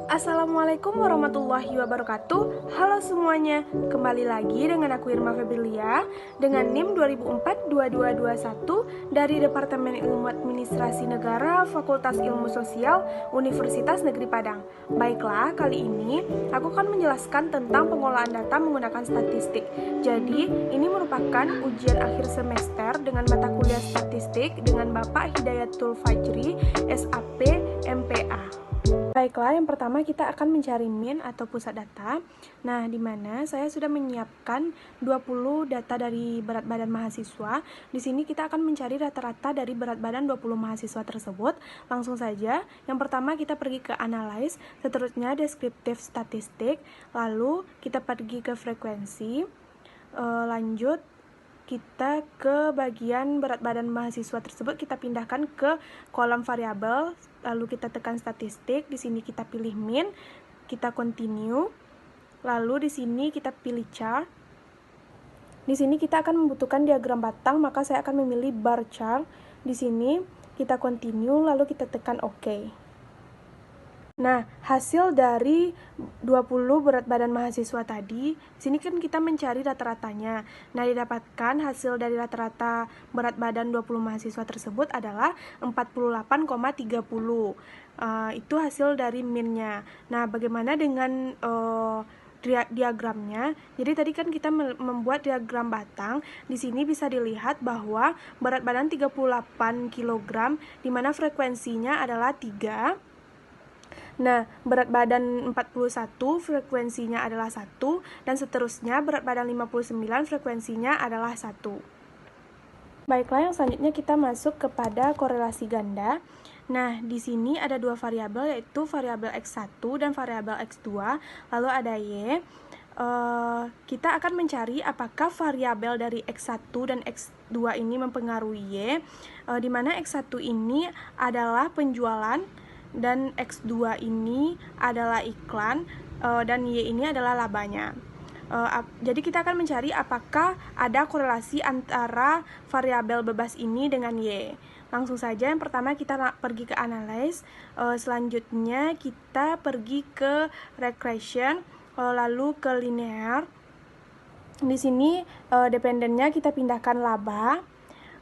Assalamualaikum warahmatullahi wabarakatuh. Halo semuanya, kembali lagi dengan aku Irma Febrilia dengan NIM 20042221 dari Departemen Ilmu Administrasi Negara Fakultas Ilmu Sosial Universitas Negeri Padang. Baiklah, kali ini aku akan menjelaskan tentang pengolahan data menggunakan statistik. Jadi, ini merupakan ujian akhir semester dengan mata kuliah statistik dengan Bapak Hidayatul Fajri, SAP, MPA. Baiklah, yang pertama kita akan mencari min atau pusat data. Nah, di mana saya sudah menyiapkan 20 data dari berat badan mahasiswa. Di sini kita akan mencari rata-rata dari berat badan 20 mahasiswa tersebut. Langsung saja, yang pertama kita pergi ke analyze, seterusnya deskriptif statistik, lalu kita pergi ke frekuensi, lanjut kita ke bagian berat badan mahasiswa tersebut, kita pindahkan ke kolom variabel, lalu kita tekan statistik, di sini kita pilih min, kita continue, lalu di sini kita pilih chart. Di sini kita akan membutuhkan diagram batang, maka saya akan memilih bar chart. Di sini kita continue, lalu kita tekan OK. Nah, hasil dari 20 berat badan mahasiswa tadi, sini kan kita mencari rata-ratanya. Nah, didapatkan hasil dari rata-rata berat badan 20 mahasiswa tersebut adalah 48,30. Itu hasil dari min-nya. Nah, bagaimana dengan diagramnya? Jadi tadi kan kita membuat diagram batang. Di sini bisa dilihat bahwa berat badan 38 kg, di mana frekuensinya adalah 3. Nah, berat badan 41 frekuensinya adalah 1, dan seterusnya berat badan 59 frekuensinya adalah 1. Baiklah, yang selanjutnya kita masuk kepada korelasi ganda. Nah, di sini ada dua variabel, yaitu variabel X1 dan variabel X2, lalu ada Y. Kita akan mencari apakah variabel dari X1 dan X2 ini mempengaruhi Y, di mana X1 ini adalah penjualan, dan X2 ini adalah iklan, dan Y ini adalah labanya. Jadi kita akan mencari apakah ada korelasi antara variabel bebas ini dengan Y. Langsung saja, yang pertama kita pergi ke analyze, selanjutnya kita pergi ke regression, lalu ke linear. Di sini dependennya kita pindahkan laba,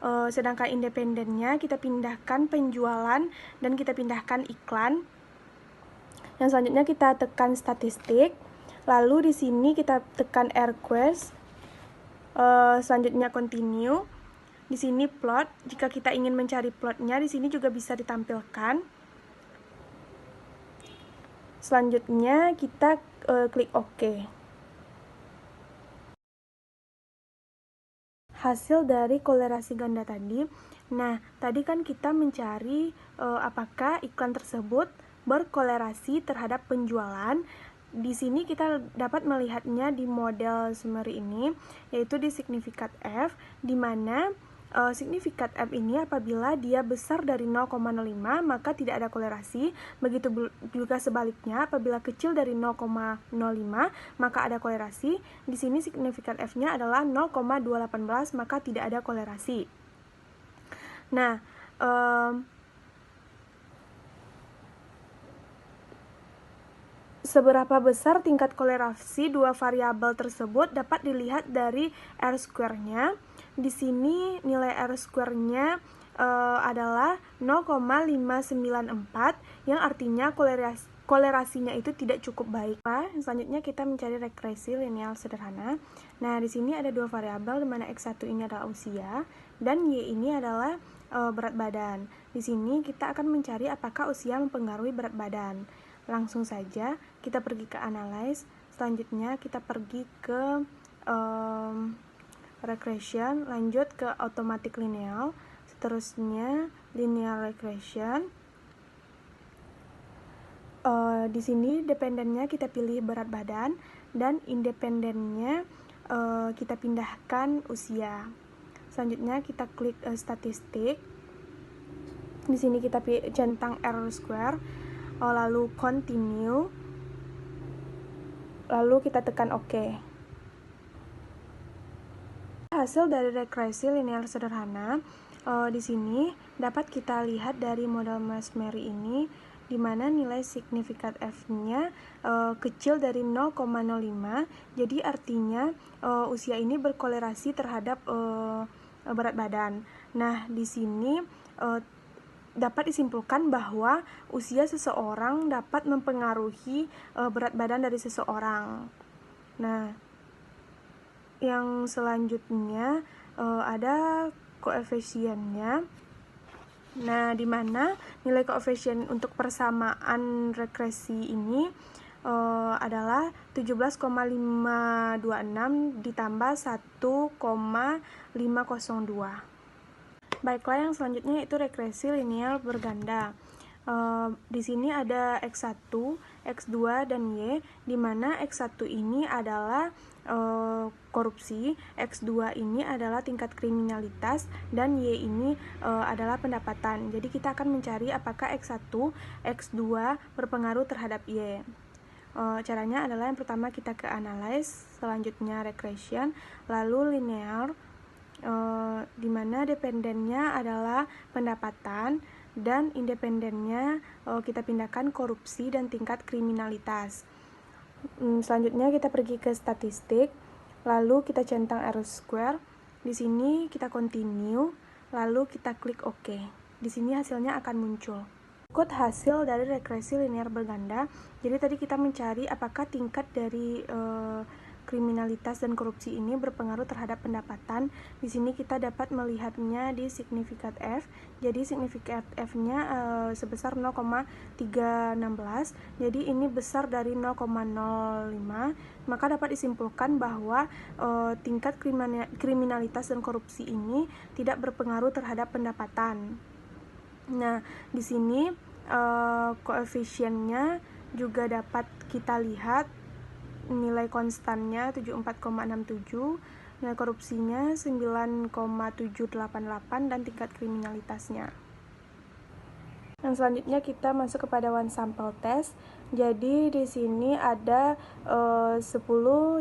sedangkan independennya kita pindahkan penjualan dan kita pindahkan iklan. Yang selanjutnya kita tekan statistik, lalu di sini kita tekan request, selanjutnya continue. Di sini plot, jika kita ingin mencari plotnya di sini juga bisa ditampilkan. Selanjutnya kita klik OK. Hasil dari korelasi ganda tadi. Nah, tadi kan kita mencari apakah iklan tersebut berkolerasi terhadap penjualan. Di sini kita dapat melihatnya di model summary ini, yaitu di signifikat F, di mana signifikat F ini apabila dia besar dari 0,05 maka tidak ada kolerasi. Begitu juga sebaliknya, apabila kecil dari 0,05 maka ada kolerasi. Di sini signifikat F-nya adalah 0,218 maka tidak ada kolerasi. Nah, seberapa besar tingkat kolerasi dua variabel tersebut dapat dilihat dari R-square-nya. Di sini nilai R-square-nya adalah 0,594, yang artinya kolerasinya itu tidak cukup baik. Selanjutnya kita mencari regresi linear sederhana. Nah, di sini ada dua variabel, di mana X1 ini adalah usia dan Y ini adalah berat badan. Di sini kita akan mencari apakah usia mempengaruhi berat badan. Langsung saja kita pergi ke analyze, selanjutnya kita pergi ke regression, lanjut ke automatic linear, seterusnya linear regression. Di sini dependennya kita pilih berat badan dan independennya kita pindahkan usia. Selanjutnya kita klik statistik. Di sini kita centang R-square, lalu continue, lalu kita tekan OK. Hasil dari regresi linear sederhana di sini dapat kita lihat dari model Mas-Mary ini, di mana nilai signifikan F-nya kecil dari 0,05, jadi artinya usia ini berkolerasi terhadap berat badan. Nah, di sini dapat disimpulkan bahwa usia seseorang dapat mempengaruhi berat badan dari seseorang. Nah, yang selanjutnya ada koefisiennya. Nah, di mana nilai koefisien untuk persamaan regresi ini adalah 17,526 ditambah 1,502. Baiklah, yang selanjutnya itu regresi linear berganda. Di sini ada X1, X2, dan Y, di mana X1 ini adalah korupsi, X2 ini adalah tingkat kriminalitas, dan Y ini adalah pendapatan. Jadi kita akan mencari apakah X1, X2 berpengaruh terhadap Y. Caranya adalah yang pertama kita ke analyze, selanjutnya regression, lalu linear, di mana dependennya adalah pendapatan, dan independennya kita pindahkan korupsi dan tingkat kriminalitas. Selanjutnya kita pergi ke statistik, lalu kita centang R-square. Di sini kita continue, lalu kita klik OK. Di sini hasilnya akan muncul. Berikut hasil dari regresi linear berganda. Jadi tadi kita mencari apakah tingkat dari kriminalitas dan korupsi ini berpengaruh terhadap pendapatan. Di sini kita dapat melihatnya di signifikat F. Jadi signifikat F-nya sebesar 0,316. Jadi ini besar dari 0,05. Maka dapat disimpulkan bahwa tingkat kriminalitas dan korupsi ini tidak berpengaruh terhadap pendapatan. Nah, di sini koefisiennya juga dapat kita lihat. Nilai konstannya 74,67, nilai korupsinya 9,788, dan tingkat kriminalitasnya. Yang selanjutnya kita masuk kepada one sample test. Jadi di sini ada 10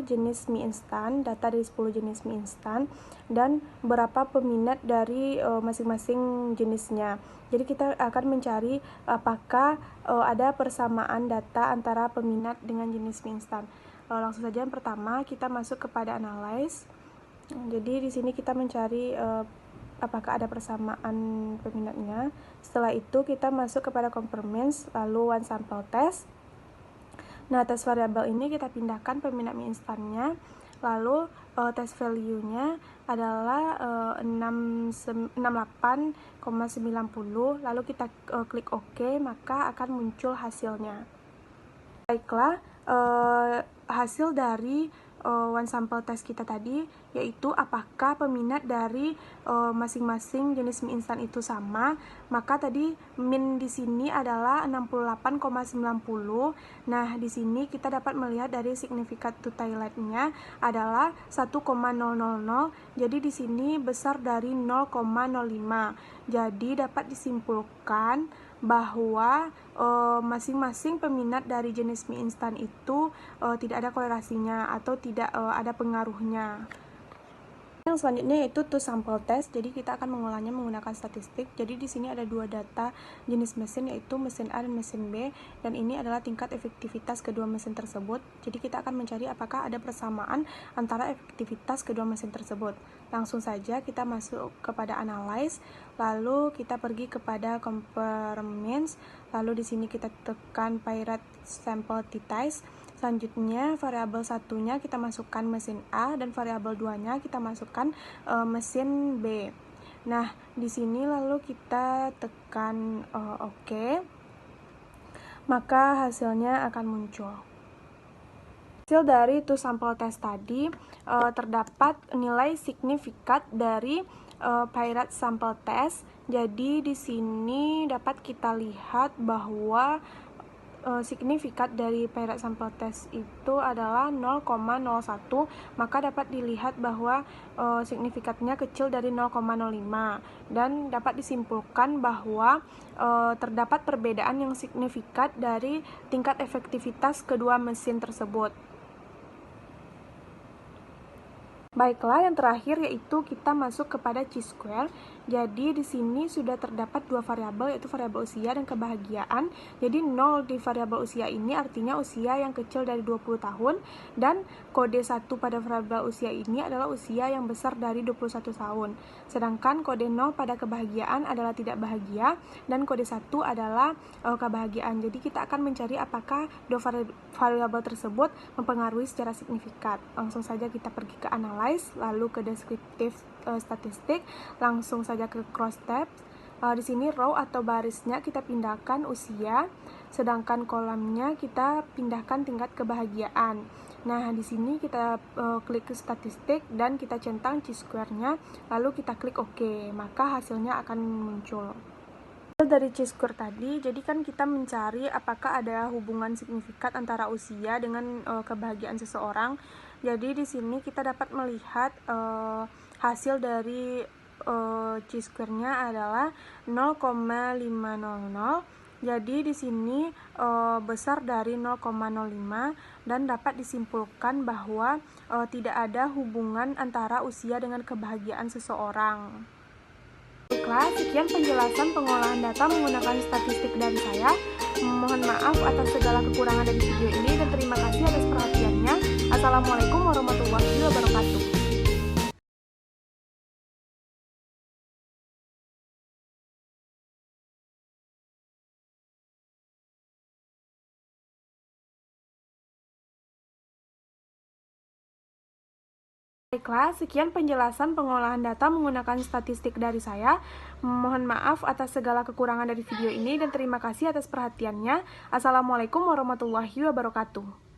jenis mie instan, data dari 10 jenis mie instan, dan berapa peminat dari masing-masing jenisnya. Jadi kita akan mencari apakah ada persamaan data antara peminat dengan jenis mie instan. Langsung saja yang pertama kita masuk kepada analyze. Jadi di sini kita mencari apakah ada persamaan peminatnya. Setelah itu kita masuk kepada conformance, lalu one sample test. Nah, test variabel ini kita pindahkan peminat mie instannya, lalu test value-nya adalah 68,90, lalu kita klik OK, maka akan muncul hasilnya. Baiklah, hasil dari one sample test kita tadi, yaitu apakah peminat dari masing-masing jenis mie instan itu sama. Maka tadi min di sini adalah 68,90. Nah, di sini kita dapat melihat dari signifikat to toiletnya adalah 1,000. Jadi di sini besar dari 0,05. Jadi dapat disimpulkan bahwa masing-masing peminat dari jenis mie instan itu tidak ada kolerasinya atau tidak ada pengaruhnya. Yang selanjutnya yaitu two sample test. Jadi kita akan mengolahnya menggunakan statistik. Jadi di sini ada dua data jenis mesin, yaitu mesin A dan mesin B, dan ini adalah tingkat efektivitas kedua mesin tersebut. Jadi kita akan mencari apakah ada persamaan antara efektivitas kedua mesin tersebut. Langsung saja kita masuk kepada analyze, lalu kita pergi kepada conformance, lalu di sini kita tekan Pirate sample t-test. Selanjutnya variabel satunya kita masukkan mesin A, dan variabel 2-nya kita masukkan mesin B. Nah, di sini lalu kita tekan OK, maka hasilnya akan muncul. Hasil dari two sample test tadi terdapat nilai signifikat dari Pirate sample test. Jadi di sini dapat kita lihat bahwa signifikat dari Pirate sample test itu adalah 0,01, maka dapat dilihat bahwa signifikatnya kecil dari 0,05, dan dapat disimpulkan bahwa terdapat perbedaan yang signifikan dari tingkat efektivitas kedua mesin tersebut. Baiklah, yang terakhir yaitu kita masuk kepada chi-square. Jadi di sini sudah terdapat dua variabel, yaitu variabel usia dan kebahagiaan. Jadi 0 di variabel usia ini artinya usia yang kecil dari 20 tahun, dan kode 1 pada variabel usia ini adalah usia yang besar dari 21 tahun. Sedangkan kode 0 pada kebahagiaan adalah tidak bahagia, dan kode 1 adalah kebahagiaan. Jadi kita akan mencari apakah dua variabel tersebut mempengaruhi secara signifikan. Langsung saja kita pergi ke analyze, lalu ke deskriptif statistik, langsung saja ke cross tab. Di sini row atau barisnya kita pindahkan usia, sedangkan kolomnya kita pindahkan tingkat kebahagiaan. Nah, di sini kita klik ke statistik dan kita centang chi-square-nya, lalu kita klik OK, maka hasilnya akan muncul. Dari chi-square tadi, jadi kan kita mencari apakah ada hubungan signifikan antara usia dengan kebahagiaan seseorang. Jadi di sini kita dapat melihat hasil dari chi-square-nya adalah 0,500. Jadi di sini besar dari 0,05 dan dapat disimpulkan bahwa tidak ada hubungan antara usia dengan kebahagiaan seseorang. Baiklah, sekian penjelasan pengolahan data menggunakan statistik dari saya. Mohon maaf atas segala kekurangan dari video ini dan terima kasih atas perhatiannya. Assalamualaikum warahmatullahi wabarakatuh. Baiklah, sekian penjelasan pengolahan data menggunakan statistik dari saya. Mohon maaf atas segala kekurangan dari video ini dan terima kasih atas perhatiannya. Assalamualaikum warahmatullahi wabarakatuh.